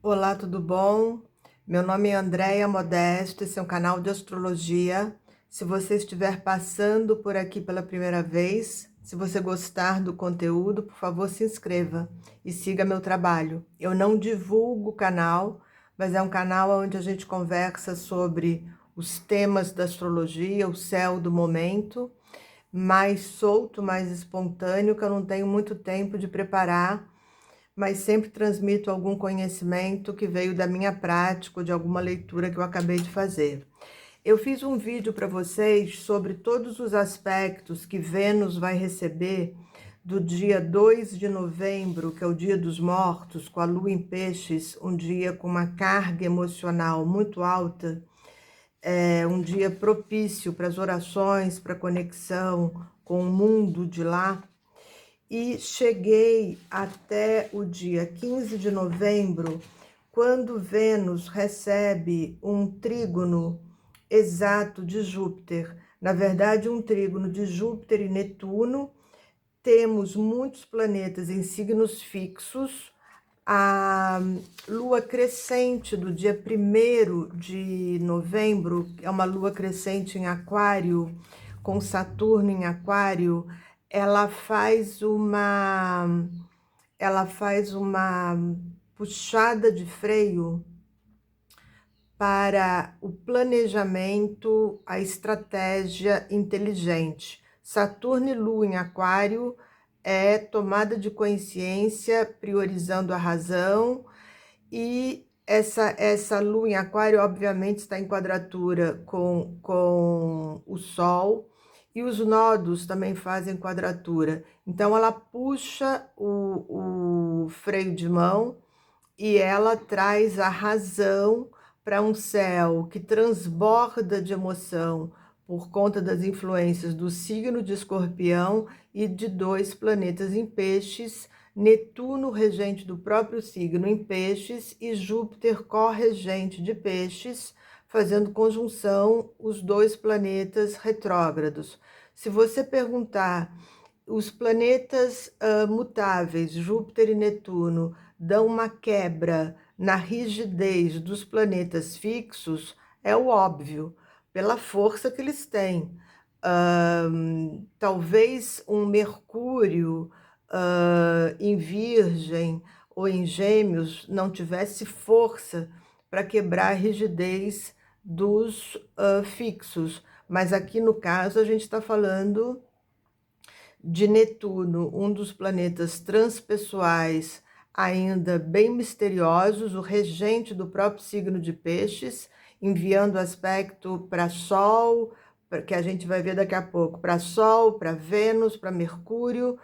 Olá, tudo bom? Meu nome é Andréia Modesto, esse é um canal de astrologia. Se você estiver passando por aqui pela primeira vez, se você gostar do conteúdo, por favor, se inscreva e siga meu trabalho. Eu não divulgo o canal, mas é um canal onde a gente conversa sobre os temas da astrologia, o céu do momento, mais solto, mais espontâneo, que eu não tenho muito tempo de preparar, mas sempre transmito algum conhecimento que veio da minha prática ou de alguma leitura que eu acabei de fazer. Eu fiz um vídeo para vocês sobre todos os aspectos que Vênus vai receber do dia 2 de novembro, que é o Dia dos Mortos, com a Lua em Peixes, um dia com uma carga emocional muito alta, um dia propício para as orações, para a conexão com o mundo de lá. E cheguei até o dia 15 de novembro, quando Vênus recebe um trígono exato de Júpiter. Na verdade, um trígono de Júpiter e Netuno. Temos muitos planetas em signos fixos. A lua crescente do dia 1º de novembro, é uma lua crescente em Aquário, com Saturno em Aquário, ela faz uma puxada de freio para o planejamento, a estratégia inteligente. Saturno e Lua em Aquário é tomada de consciência, priorizando a razão, e essa Lua em Aquário, obviamente, está em quadratura com o Sol, e os nodos também fazem quadratura. Então, ela puxa o freio de mão e ela traz a razão para um céu que transborda de emoção por conta das influências do signo de Escorpião e de dois planetas em Peixes, Netuno, regente do próprio signo em Peixes, e Júpiter, corregente de Peixes, fazendo conjunção os dois planetas retrógrados. Se você perguntar, os planetas mutáveis, Júpiter e Netuno, dão uma quebra na rigidez dos planetas fixos, é o óbvio, pela força que eles têm. Talvez um Mercúrio em Virgem ou em Gêmeos não tivesse força para quebrar a rigidez dos fixos, mas aqui no caso a gente está falando de Netuno, um dos planetas transpessoais ainda bem misteriosos, o regente do próprio signo de Peixes, enviando aspecto para Sol, que a gente vai ver daqui a pouco, para Sol, para Vênus, para Mercúrio,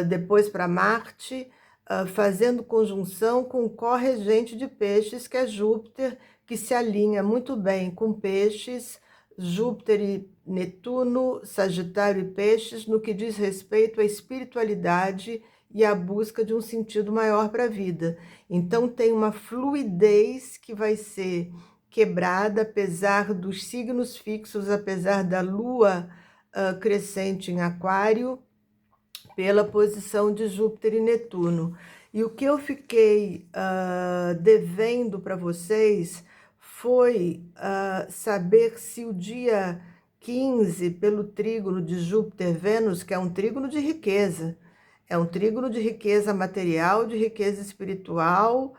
depois para Marte, fazendo conjunção com o corregente de Peixes, que é Júpiter, que se alinha muito bem com Peixes, Júpiter e Netuno, Sagitário e Peixes, no que diz respeito à espiritualidade e à busca de um sentido maior para a vida. Então tem uma fluidez que vai ser quebrada, apesar dos signos fixos, apesar da Lua crescente em Aquário, pela posição de Júpiter e Netuno. E o que eu fiquei devendo para vocês foi saber se o dia 15, pelo trígono de Júpiter-Vênus, que é um trígono de riqueza, é um trígono de riqueza material, de riqueza espiritual,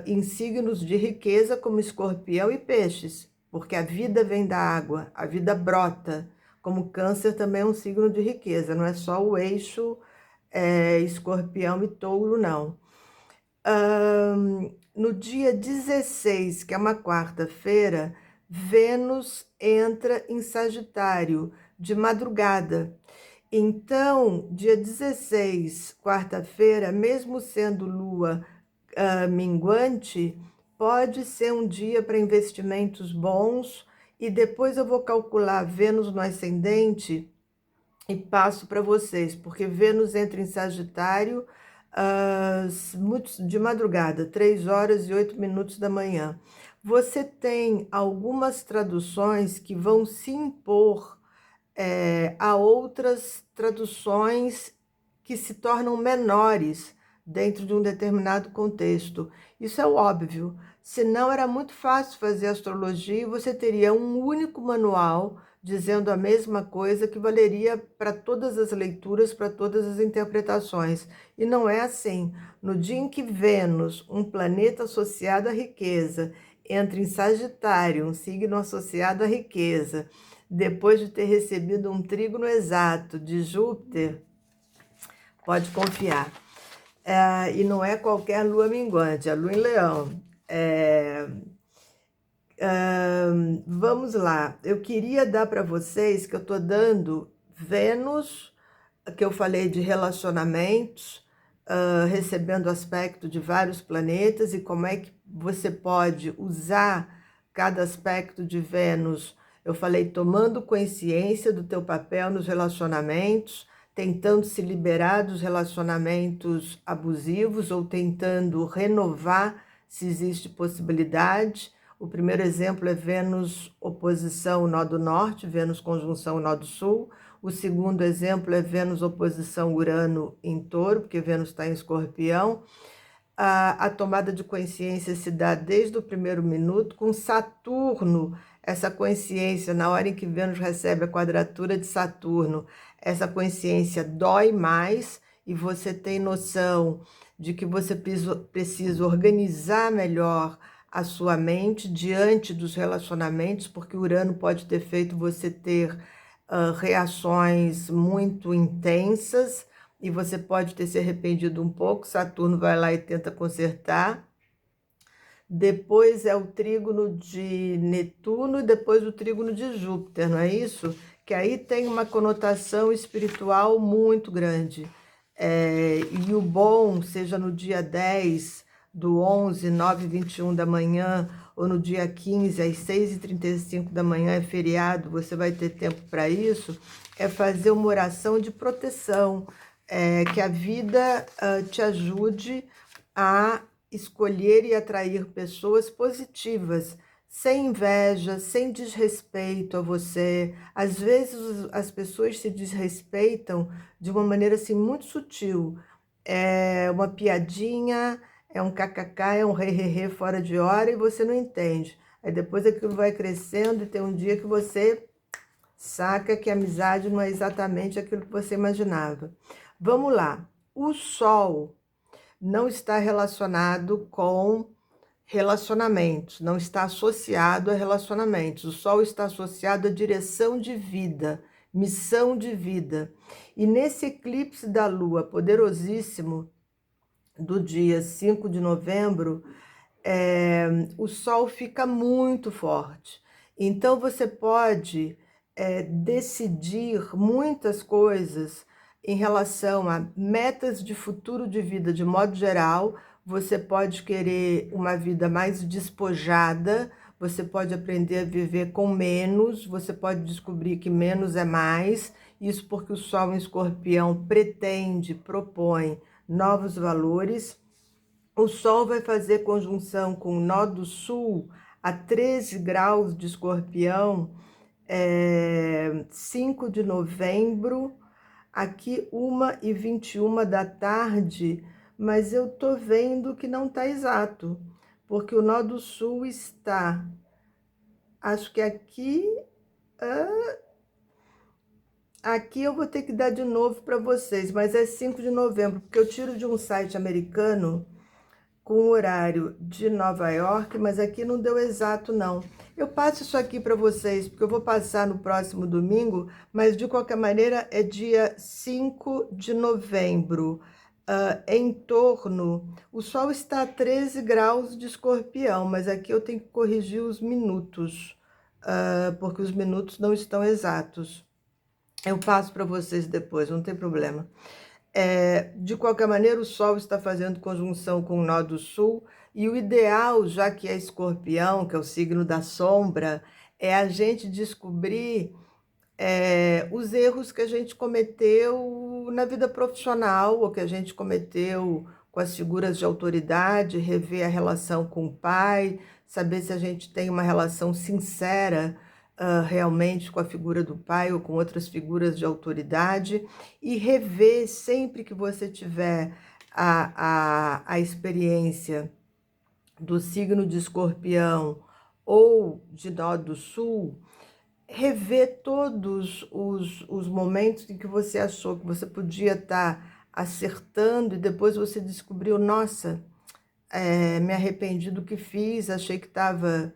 em signos de riqueza como Escorpião e Peixes, porque a vida vem da água, a vida brota, como Câncer também é um signo de riqueza, não é só o eixo Escorpião e Touro, não. No dia 16, que é uma quarta-feira, Vênus entra em Sagitário, de madrugada. Então, dia 16, quarta-feira, mesmo sendo lua minguante, pode ser um dia para investimentos bons, e depois eu vou calcular Vênus no ascendente e passo para vocês, porque Vênus entra em Sagitário de madrugada, 3h08 da manhã. Você tem algumas traduções que vão se impor a outras traduções que se tornam menores dentro de um determinado contexto. Isso é óbvio. Senão era muito fácil fazer astrologia e você teria um único manual dizendo a mesma coisa que valeria para todas as leituras, para todas as interpretações. E não é assim. No dia em que Vênus, um planeta associado à riqueza, entra em Sagitário, um signo associado à riqueza, depois de ter recebido um trígono exato de Júpiter, pode confiar. E não é qualquer lua minguante, é a lua em Leão. Vamos lá, eu queria dar para vocês que eu estou dando Vênus, que eu falei de relacionamentos, recebendo aspecto de vários planetas e como é que você pode usar cada aspecto de Vênus. Eu falei tomando consciência do teu papel nos relacionamentos, tentando se liberar dos relacionamentos abusivos ou tentando renovar se existe possibilidade. O primeiro exemplo é Vênus oposição nó do norte, Vênus conjunção nó do sul. O segundo exemplo é Vênus oposição Urano em touro, porque Vênus está em escorpião. A tomada de consciência se dá desde o primeiro minuto, com Saturno, essa consciência, na hora em que Vênus recebe a quadratura de Saturno, essa consciência dói mais e você tem noção de que você precisa organizar melhor a sua mente diante dos relacionamentos, porque Urano pode ter feito você ter reações muito intensas e você pode ter se arrependido um pouco. Saturno vai lá e tenta consertar. Depois é o trígono de Netuno e depois o trígono de Júpiter, não é isso? Que aí tem uma conotação espiritual muito grande. E o bom, seja no dia 10 do 11, 9h21 da manhã, ou no dia 15, às 6h35 da manhã, é feriado, você vai ter tempo para isso, é fazer uma oração de proteção, que a vida te ajude a escolher e atrair pessoas positivas, sem inveja, sem desrespeito a você. Às vezes as pessoas se desrespeitam de uma maneira assim muito sutil. É uma piadinha, é um kkk, é um re fora de hora e você não entende. Aí depois aquilo vai crescendo e tem um dia que você saca que a amizade não é exatamente aquilo que você imaginava. Vamos lá. O Sol não está relacionado com relacionamentos, não está associado a relacionamentos. O Sol está associado à direção de vida, missão de vida. E nesse eclipse da Lua poderosíssimo do dia 5 de novembro, o Sol fica muito forte. Então você pode decidir muitas coisas em relação a metas de futuro de vida de modo geral. Você pode querer uma vida mais despojada, você pode aprender a viver com menos, você pode descobrir que menos é mais, isso porque o Sol em Escorpião pretende, propõe novos valores. O Sol vai fazer conjunção com o nó do Sul a 13 graus de Escorpião, 5 de novembro, aqui 1h21 da tarde, mas eu tô vendo que não tá exato, porque o nó do Sul está, acho que aqui, aqui eu vou ter que dar de novo para vocês, mas é 5 de novembro, porque eu tiro de um site americano com o horário de Nova York, mas aqui não deu exato, não. Eu passo isso aqui para vocês, porque eu vou passar no próximo domingo, mas de qualquer maneira é dia 5 de novembro. Em torno, o Sol está a 13 graus de Escorpião, mas aqui eu tenho que corrigir os minutos, porque os minutos não estão exatos. Eu passo para vocês depois, não tem problema. De qualquer maneira, o Sol está fazendo conjunção com o nó do Sul, e o ideal, já que é Escorpião, que é o signo da sombra, é a gente descobrir os erros que a gente cometeu na vida profissional, ou que a gente cometeu com as figuras de autoridade, rever a relação com o pai, saber se a gente tem uma relação sincera realmente com a figura do pai ou com outras figuras de autoridade, e rever sempre que você tiver a experiência do signo de Escorpião ou de Nó do Sul, rever todos os momentos em que você achou que você podia estar acertando e depois você descobriu, nossa, me arrependi do que fiz, achei que estava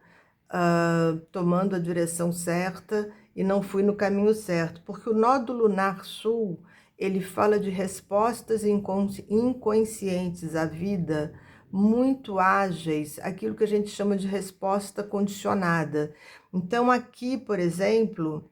tomando a direção certa e não fui no caminho certo. Porque o nó do lunar sul, ele fala de respostas inconscientes à vida, muito ágeis, aquilo que a gente chama de resposta condicionada. Então aqui, por exemplo,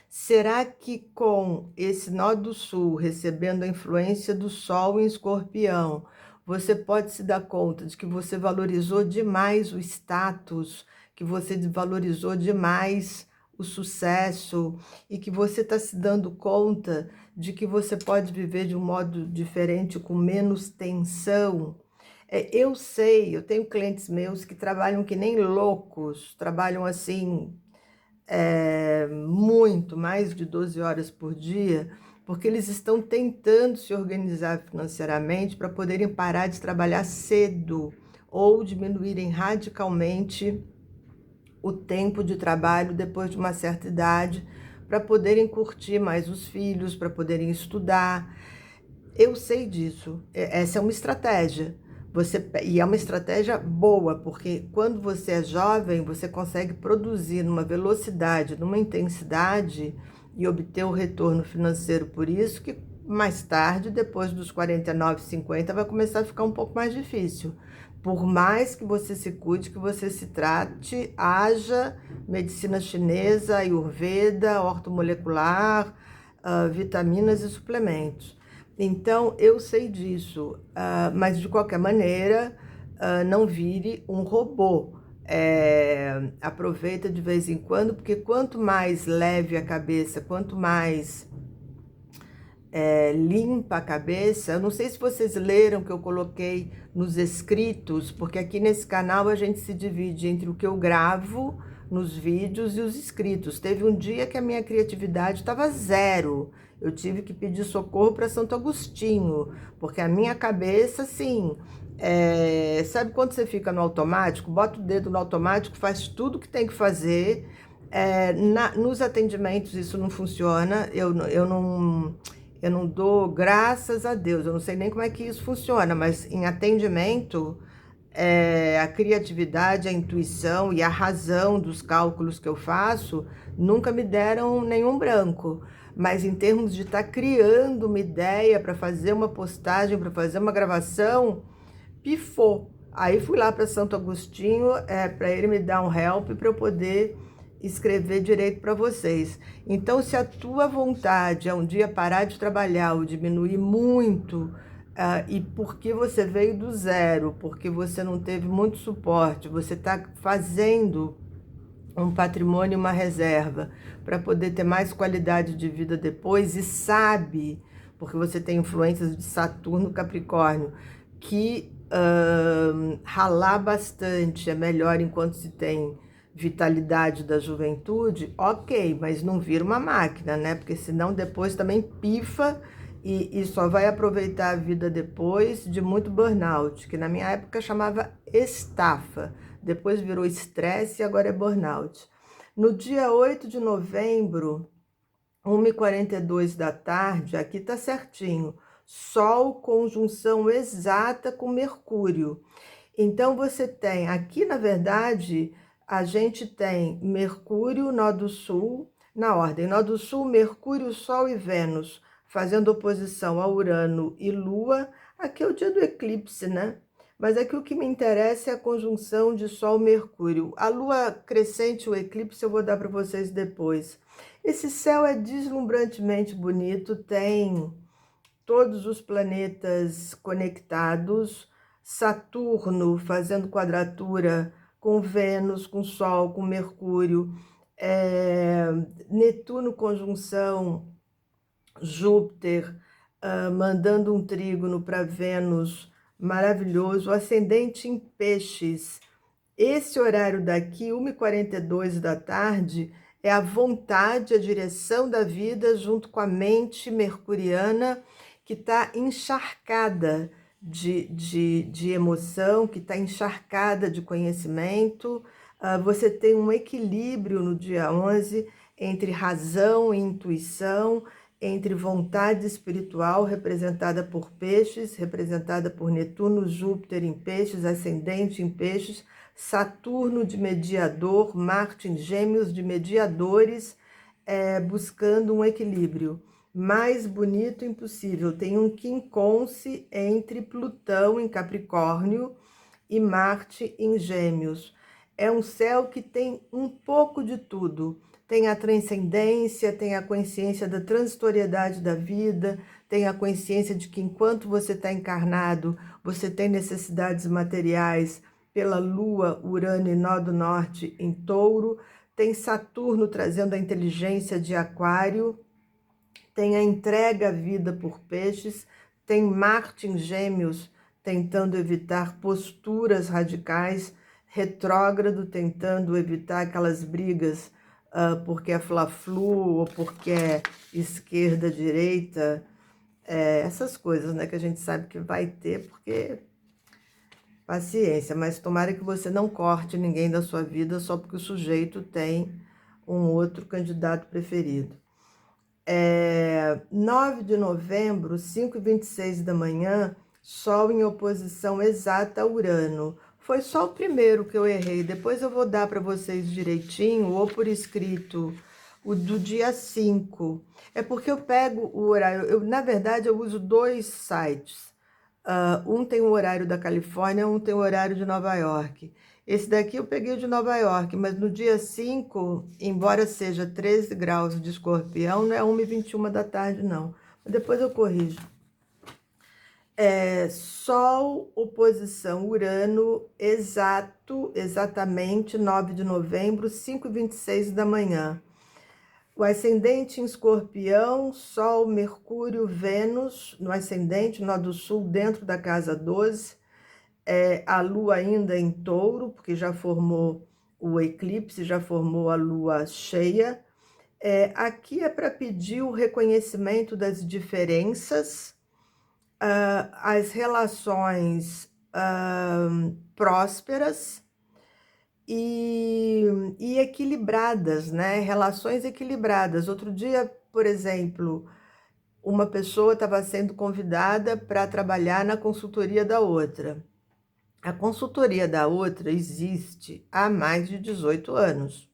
será que com esse nó do sul, recebendo a influência do sol em Escorpião, você pode se dar conta de que você valorizou demais o status, que você valorizou demais o sucesso e que você está se dando conta de que você pode viver de um modo diferente, com menos tensão? Eu sei, eu tenho clientes meus que trabalham que nem loucos, trabalham assim muito, mais de 12 horas por dia, porque eles estão tentando se organizar financeiramente para poderem parar de trabalhar cedo ou diminuírem radicalmente o tempo de trabalho depois de uma certa idade, para poderem curtir mais os filhos, para poderem estudar. Eu sei disso, essa é uma estratégia. E é uma estratégia boa, porque quando você é jovem, você consegue produzir numa velocidade, numa intensidade e obter o retorno financeiro por isso, que mais tarde, depois dos 49, 50, vai começar a ficar um pouco mais difícil. Por mais que você se cuide, que você se trate, haja medicina chinesa, ayurveda, ortomolecular, vitaminas e suplementos. Então, eu sei disso, mas de qualquer maneira, não vire um robô. Aproveita de vez em quando, porque quanto mais leve a cabeça, quanto mais limpa a cabeça. Eu não sei se vocês leram que eu coloquei nos escritos, porque aqui nesse canal a gente se divide entre o que eu gravo nos vídeos e os escritos. Teve um dia que a minha criatividade estava zero. Eu tive que pedir socorro para Santo Agostinho, porque a minha cabeça, assim, sabe quando você fica no automático? Bota o dedo no automático, faz tudo que tem que fazer. Nos atendimentos isso não funciona, eu não dou, graças a Deus, eu não sei nem como é que isso funciona, mas em atendimento, a criatividade, a intuição e a razão dos cálculos que eu faço nunca me deram nenhum branco. Mas em termos de estar criando uma ideia para fazer uma postagem, para fazer uma gravação, pifou. Aí fui lá para Santo Agostinho, para ele me dar um help para eu poder escrever direito para vocês. Então, se a tua vontade é um dia parar de trabalhar ou diminuir muito, e porque você veio do zero, porque você não teve muito suporte, você está fazendo um patrimônio, uma reserva, para poder ter mais qualidade de vida depois, e sabe, porque você tem influências de Saturno, Capricórnio, que ralar bastante é melhor enquanto se tem vitalidade da juventude, ok, mas não vira uma máquina, né? Porque senão depois também pifa e só vai aproveitar a vida depois de muito burnout, que na minha época chamava estafa, depois virou estresse e agora é burnout. No dia 8 de novembro, 1h42 da tarde, aqui tá certinho, Sol conjunção exata com Mercúrio. Então você tem, aqui na verdade, a gente tem Mercúrio, nó do Sul, na ordem, nó do Sul, Mercúrio, Sol e Vênus, fazendo oposição a Urano e Lua. Aqui é o dia do eclipse, né? Mas aqui o que me interessa é a conjunção de Sol e Mercúrio. A Lua crescente, o eclipse, eu vou dar para vocês depois. Esse céu é deslumbrantemente bonito, tem todos os planetas conectados, Saturno fazendo quadratura com Vênus, com Sol, com Mercúrio, Netuno conjunção Júpiter, mandando um trígono para Vênus, maravilhoso, ascendente em Peixes. Esse horário daqui, 1h42 da tarde, é a vontade, a direção da vida junto com a mente mercuriana, que está encharcada de emoção, que está encharcada de conhecimento. Você tem um equilíbrio no dia 11 entre razão e intuição, entre vontade espiritual, representada por peixes, representada por Netuno, Júpiter em peixes, ascendente em peixes, Saturno de mediador, Marte em gêmeos de mediadores, buscando um equilíbrio mais bonito impossível. Tem um quincunce entre Plutão em Capricórnio e Marte em Gêmeos. É um céu que tem um pouco de tudo. Tem a transcendência, tem a consciência da transitoriedade da vida, tem a consciência de que enquanto você está encarnado, você tem necessidades materiais pela Lua, Urano e Nó do Norte em Touro, tem Saturno trazendo a inteligência de Aquário, tem a entrega à vida por peixes, tem Marte em Gêmeos tentando evitar posturas radicais, retrógrado tentando evitar aquelas brigas porque é fla-flu ou porque é esquerda-direita, essas coisas, né, que a gente sabe que vai ter, porque paciência, mas tomara que você não corte ninguém da sua vida só porque o sujeito tem um outro candidato preferido. 9 de novembro, 5h26 da manhã, Sol em oposição exata a Urano. Foi só o primeiro que eu errei, depois eu vou dar para vocês direitinho, ou por escrito, o do dia 5. É porque eu pego o horário, na verdade eu uso dois sites. Um tem o horário da Califórnia, um tem o horário de Nova York. Esse daqui eu peguei de Nova York, mas no dia 5, embora seja 13 graus de Escorpião, não é 1h21 da tarde, não. Mas depois eu corrijo. Sol, oposição, Urano, exatamente 9 de novembro, 5h26 da manhã. O ascendente em Escorpião, Sol, Mercúrio, Vênus, no ascendente, nó do Sul, dentro da casa 12, a Lua ainda em Touro, porque já formou o eclipse, já formou a Lua cheia. Aqui é para pedir o reconhecimento das diferenças, as relações prósperas e equilibradas, né? Relações equilibradas. Outro dia, por exemplo, uma pessoa estava sendo convidada para trabalhar na consultoria da outra. A consultoria da outra existe há mais de 18 anos.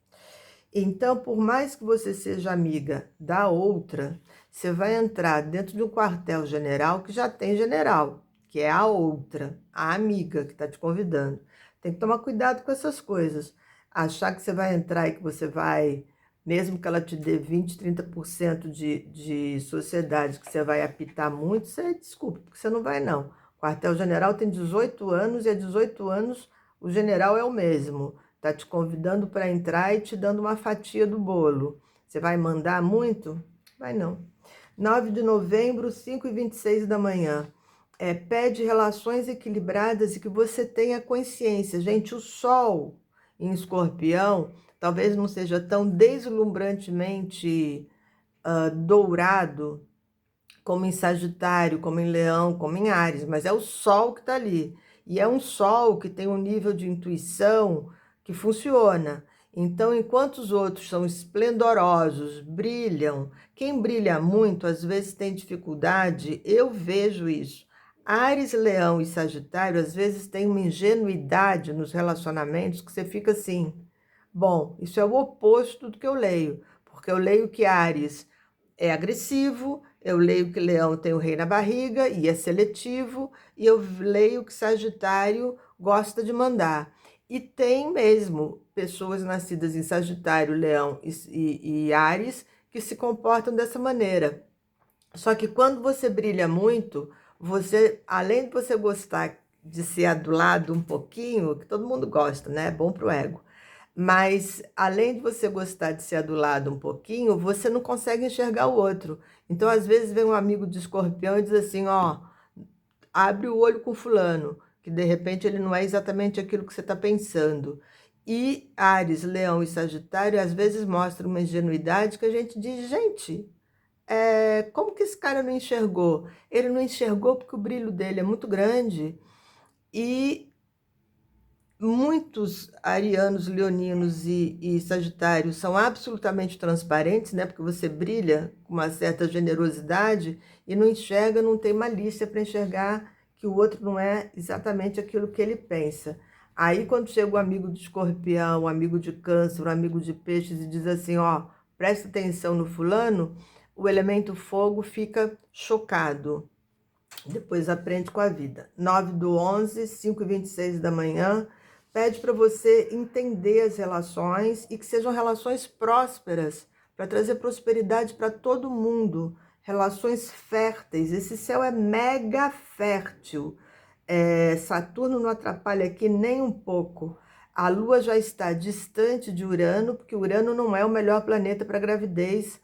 Então, por mais que você seja amiga da outra, você vai entrar dentro de um quartel-general que já tem general, que é a outra, a amiga que está te convidando. Tem que tomar cuidado com essas coisas. Achar que você vai entrar e que você vai, mesmo que ela te dê 20, 30% de sociedade, que você vai apitar muito, você desculpa, porque você não vai não. O quartel-general tem 18 anos e há 18 anos o general é o mesmo. Está te convidando para entrar e te dando uma fatia do bolo. Você vai mandar muito? Vai não. 9 de novembro, 5h26 da manhã. Pede relações equilibradas e que você tenha consciência. Gente, o Sol em Escorpião talvez não seja tão deslumbrantemente dourado como em Sagitário, como em Leão, como em Áries, mas é o Sol que está ali. E é um Sol que tem um nível de intuição que funciona. Então, enquanto os outros são esplendorosos, brilham, quem brilha muito, às vezes tem dificuldade, eu vejo isso. Áries, Leão e Sagitário, às vezes tem uma ingenuidade nos relacionamentos que você fica assim, bom, isso é o oposto do que eu leio, porque eu leio que Áries é agressivo, eu leio que Leão tem o rei na barriga e é seletivo, e eu leio que Sagitário gosta de mandar. E tem mesmo pessoas nascidas em Sagitário, Leão e Áries que se comportam dessa maneira. Só que quando você brilha muito, você, além de você gostar de ser adulado um pouquinho, que todo mundo gosta, né? É bom pro ego. Mas, além de você gostar de ser adulado um pouquinho, você não consegue enxergar o outro. Então, às vezes, vem um amigo de Escorpião e diz assim, ó, abre o olho com fulano, que de repente ele não é exatamente aquilo que você está pensando. E Áries, Leão e Sagitário, às vezes mostram uma ingenuidade que a gente diz, gente, Como que esse cara não enxergou? Ele não enxergou porque o brilho dele é muito grande e muitos arianos, leoninos e sagitários são absolutamente transparentes, né? Porque você brilha com uma certa generosidade e não enxerga, não tem malícia para enxergar que o outro não é exatamente aquilo que ele pensa. Aí, quando chega o amigo de escorpião, o amigo de câncer, o amigo de peixes e diz assim, ó, presta atenção no fulano, o elemento fogo fica chocado. Depois aprende com a vida. 9/11, 5h26 da manhã, pede para você entender as relações e que sejam relações prósperas, para trazer prosperidade para todo mundo. Relações férteis. Esse céu é mega fértil. Saturno não atrapalha aqui nem um pouco. A Lua já está distante de Urano, porque Urano não é o melhor planeta para gravidez.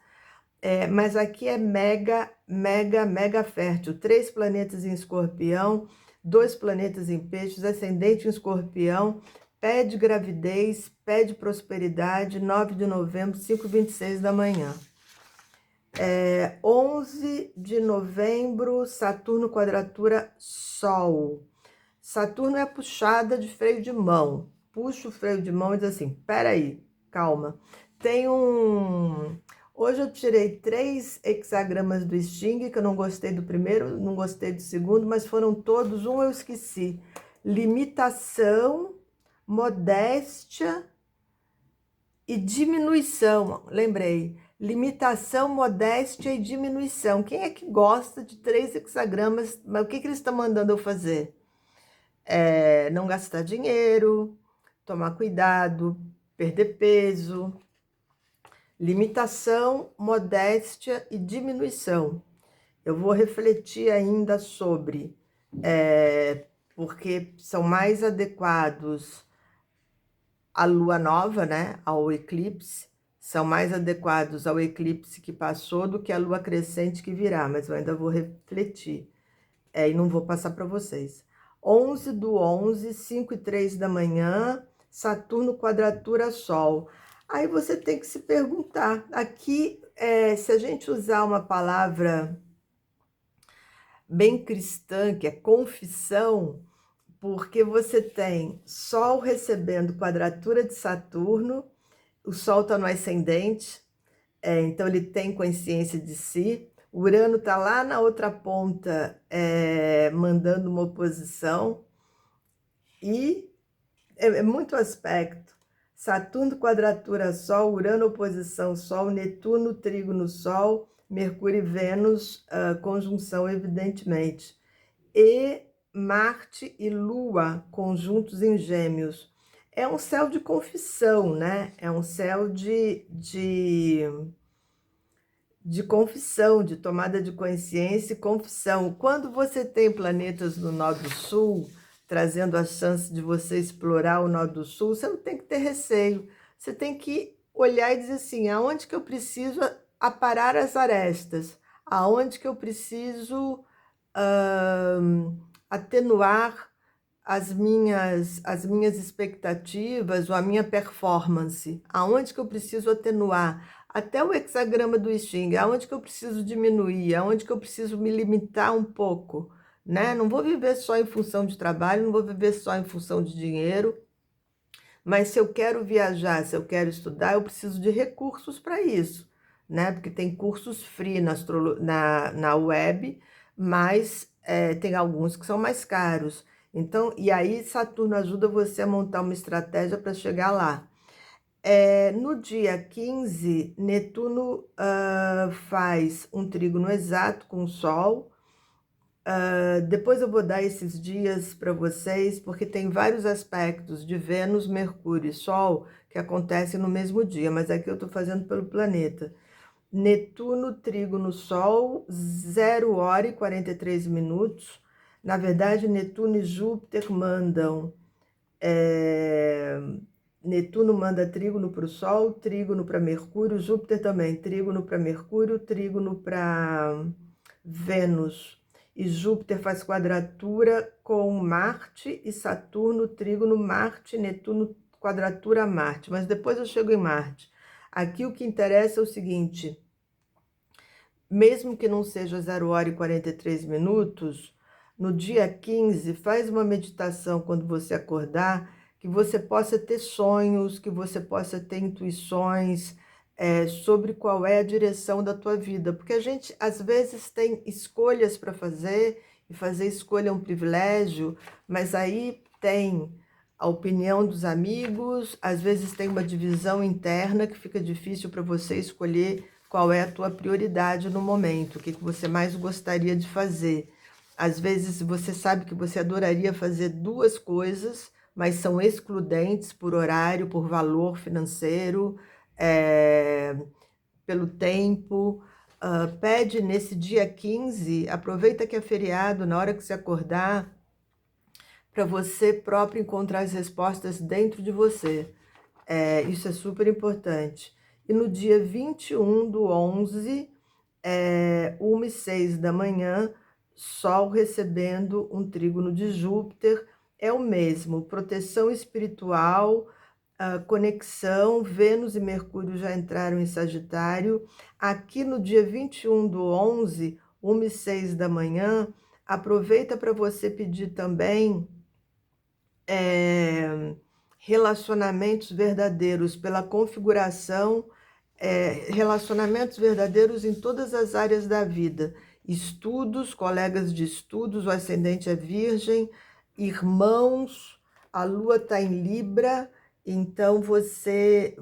Mas aqui é mega, mega, mega fértil. 3 planetas em Escorpião, 2 planetas em Peixes, ascendente em Escorpião, pede gravidez, pede prosperidade, 9 de novembro, 5h26 da manhã. 11 de novembro, Saturno quadratura Sol. Saturno é a puxada de freio de mão. Puxa o freio de mão e diz assim, peraí, calma. Tem um... Hoje eu tirei 3 hexagramas do Sting, que eu não gostei do primeiro, não gostei do segundo, mas foram todos, um eu esqueci. Limitação, modéstia e diminuição. Lembrei. Limitação, modéstia e diminuição. Quem é que gosta de 3 hexagramas? Mas o que eles estão mandando eu fazer? Não gastar dinheiro, tomar cuidado, perder peso, limitação, modéstia e diminuição. Eu vou refletir ainda sobre, porque são mais adequados à lua nova, né, ao eclipse, são mais adequados ao eclipse que passou do que à lua crescente que virá, mas eu ainda vou refletir, e não vou passar para vocês. 11/11, 5h03 da manhã, Saturno quadratura Sol. Aí você tem que se perguntar, aqui, se a gente usar uma palavra bem cristã, que é confissão, porque você tem Sol recebendo quadratura de Saturno, o Sol está no ascendente, então ele tem consciência de si, Urano está lá na outra ponta, mandando uma oposição, e é muito aspecto. Saturno quadratura Sol, Urano oposição Sol, Netuno trígono Sol, Mercúrio e Vênus conjunção, evidentemente. E Marte e Lua conjuntos em Gêmeos. É um céu de confissão, né? É um céu de confissão, de tomada de consciência e confissão. Quando você tem planetas no Nó do Sul, trazendo a chance de você explorar o Nó do Sul, você não tem que ter receio. Você tem que olhar e dizer assim, aonde que eu preciso aparar as arestas? Aonde que eu preciso atenuar as minhas expectativas ou a minha performance? Aonde que eu preciso atenuar? Até o hexagrama do Sting, aonde que eu preciso diminuir? Aonde que eu preciso me limitar um pouco? Né? Não vou viver só em função de trabalho, não vou viver só em função de dinheiro, mas se eu quero viajar, se eu quero estudar, eu preciso de recursos para isso, né? Porque tem cursos free na web, mas tem alguns que são mais caros. Então, e aí Saturno ajuda você a montar uma estratégia para chegar lá. No dia 15, Netuno faz um trígono exato com o Sol. Depois eu vou dar esses dias para vocês, porque tem vários aspectos de Vênus, Mercúrio e Sol que acontecem no mesmo dia, mas aqui eu estou fazendo pelo planeta. Netuno, trígono, Sol, 0h43. Na verdade, Netuno e Júpiter mandam... Netuno manda trígono para o Sol, trígono para Mercúrio, Júpiter também, trígono para Mercúrio, trígono para Vênus. E Júpiter faz quadratura com Marte e Saturno, trígono, Marte, Netuno, quadratura Marte. Mas depois eu chego em Marte. Aqui o que interessa é o seguinte: mesmo que não seja 0h43, no dia 15, faz uma meditação quando você acordar, que você possa ter sonhos, que você possa ter intuições sobre qual é a direção da tua vida. Porque a gente, às vezes, tem escolhas para fazer, e fazer escolha é um privilégio, mas aí tem a opinião dos amigos, às vezes tem uma divisão interna que fica difícil para você escolher qual é a tua prioridade no momento, o que você mais gostaria de fazer. Às vezes você sabe que você adoraria fazer duas coisas, mas são excludentes por horário, por valor financeiro, pelo tempo. Pede nesse dia 15, aproveita que é feriado, na hora que você acordar, para você próprio encontrar as respostas dentro de você. Isso é super importante. E no dia 21/11, 1h06 da manhã, Sol recebendo um trígono de Júpiter, é o mesmo, proteção espiritual, conexão, Vênus e Mercúrio já entraram em Sagitário. Aqui no dia 21/11, 1h06 da manhã, aproveita para você pedir também relacionamentos verdadeiros, pela configuração, relacionamentos verdadeiros em todas as áreas da vida. Estudos, colegas de estudos, o ascendente é Virgem, irmãos, a Lua está em Libra, então você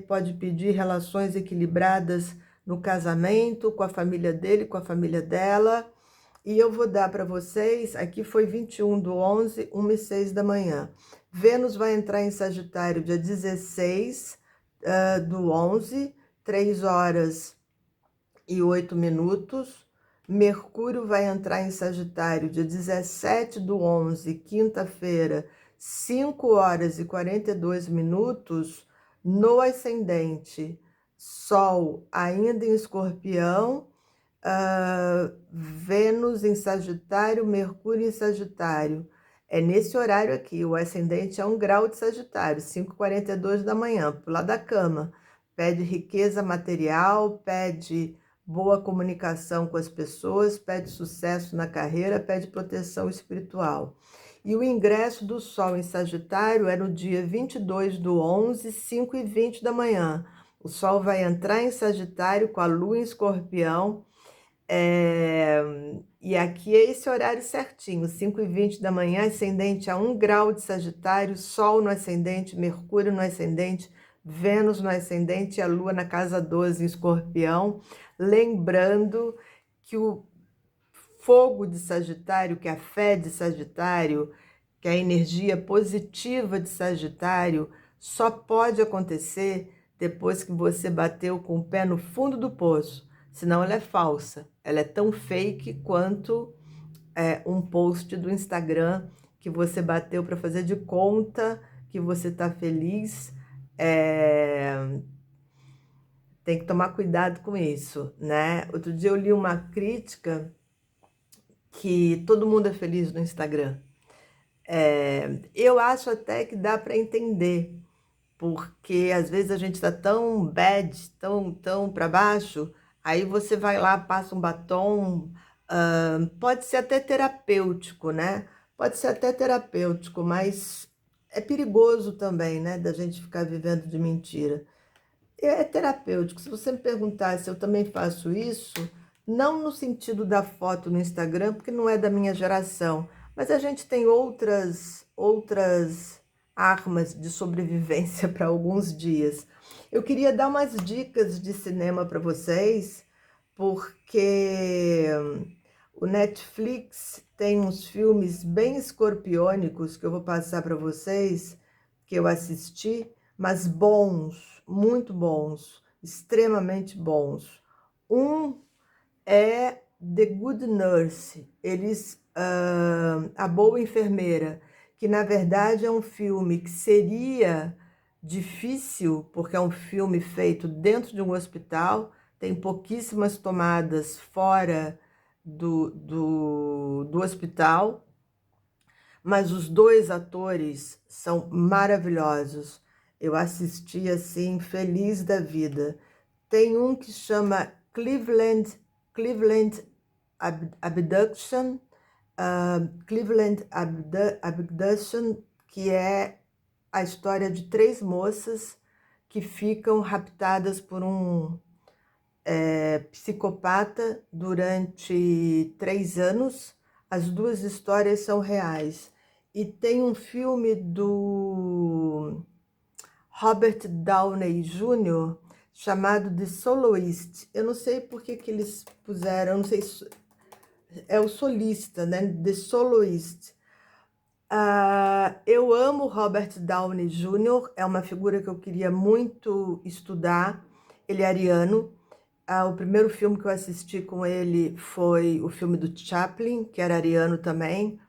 pode pedir relações equilibradas no casamento, com a família dele, com a família dela. E eu vou dar para vocês, aqui foi 21/11, 1h06 da manhã. Vênus vai entrar em Sagitário dia 16/11, 3h08. Mercúrio vai entrar em Sagitário dia 17/11, quinta-feira, 5h42, no ascendente. Sol ainda em Escorpião, Vênus em Sagitário, Mercúrio em Sagitário. É nesse horário aqui, o ascendente é 1 grau de Sagitário, 5h42 da manhã, pular da cama. Pede riqueza material, pede boa comunicação com as pessoas, pede sucesso na carreira, pede proteção espiritual. E o ingresso do Sol em Sagitário é no dia 22/11, 5h20 da manhã. O Sol vai entrar em Sagitário com a Lua em Escorpião, e aqui é esse horário certinho, 5h20 da manhã, ascendente a 1 grau de Sagitário, Sol no ascendente, Mercúrio no ascendente, Vênus no ascendente e a Lua na casa 12 em Escorpião. Lembrando que o fogo de Sagitário, que é a fé de Sagitário, que é a energia positiva de Sagitário, só pode acontecer depois que você bateu com o pé no fundo do poço. Senão ela é falsa, ela é tão fake quanto um post do Instagram que você bateu para fazer de conta que você está feliz. Tem que tomar cuidado com isso, né? Outro dia eu li uma crítica que todo mundo é feliz no Instagram. Eu acho até que dá para entender, porque às vezes a gente está tão bad, tão para baixo, aí você vai lá, passa um batom, pode ser até terapêutico, né? Pode ser até terapêutico, mas é perigoso também, né, da gente ficar vivendo de mentira. É terapêutico. Se você me perguntar se eu também faço isso, não no sentido da foto no Instagram, porque não é da minha geração, mas a gente tem outras armas de sobrevivência para alguns dias. Eu queria dar umas dicas de cinema para vocês, porque o Netflix tem uns filmes bem escorpiônicos que eu vou passar para vocês, que eu assisti, mas bons, muito bons, extremamente bons. Um é The Good Nurse, A Boa Enfermeira, que na verdade é um filme que seria difícil, porque é um filme feito dentro de um hospital, tem pouquíssimas tomadas fora do hospital, mas os dois atores são maravilhosos. Eu assisti assim, feliz da vida. Tem um que chama Cleveland Abduction, que é a história de 3 moças que ficam raptadas por um psicopata durante 3 anos. As 2 histórias são reais. E tem um filme do Robert Downey Jr. chamado The Soloist. Eu não sei por que eles puseram, eu não sei se é o solista, né? The Soloist. Eu amo Robert Downey Jr., é uma figura que eu queria muito estudar. Ele é ariano. O primeiro filme que eu assisti com ele foi o filme do Chaplin, que era ariano também.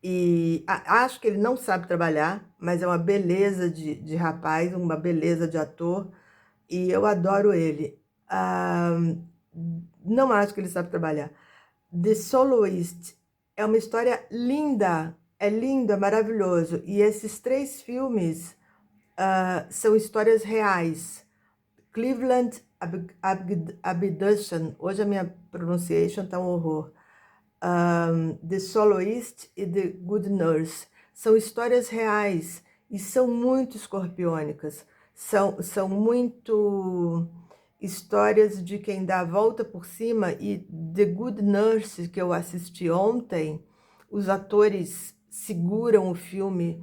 E acho que ele não sabe trabalhar, mas é uma beleza de rapaz, uma beleza de ator. E eu adoro ele. Não acho que ele sabe trabalhar. The Soloist é uma história linda, é lindo, é maravilhoso. E esses 3 filmes são histórias reais. Cleveland Abduction, hoje a minha pronunciation tá um horror. The Soloist e The Good Nurse. São histórias reais e são muito escorpiônicas. São muito histórias de quem dá a volta por cima. E The Good Nurse, que eu assisti ontem, os atores seguram o filme,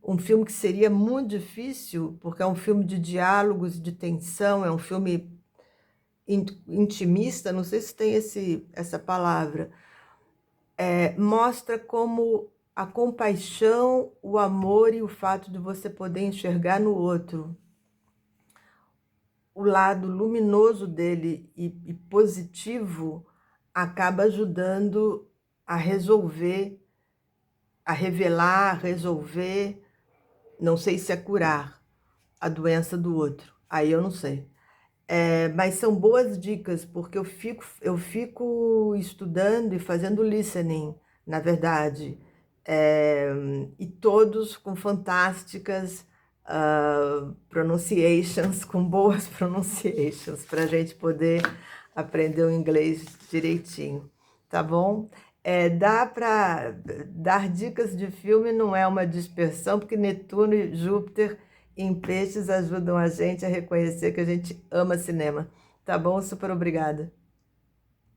um filme que seria muito difícil, porque é um filme de diálogos, de tensão, é um filme intimista, não sei se tem essa palavra. Mostra como a compaixão, o amor e o fato de você poder enxergar no outro o lado luminoso dele e positivo acaba ajudando a resolver, a revelar, a resolver, não sei se é curar a doença do outro, aí eu não sei. Mas são boas dicas, porque eu fico estudando e fazendo listening, na verdade, e todos com fantásticas pronunciations, com boas pronunciations, para a gente poder aprender o inglês direitinho, tá bom? Dá para dar dicas de filme, não é uma dispersão, porque Netuno e Júpiter em peixes ajudam a gente a reconhecer que a gente ama cinema. Tá bom? Super obrigada.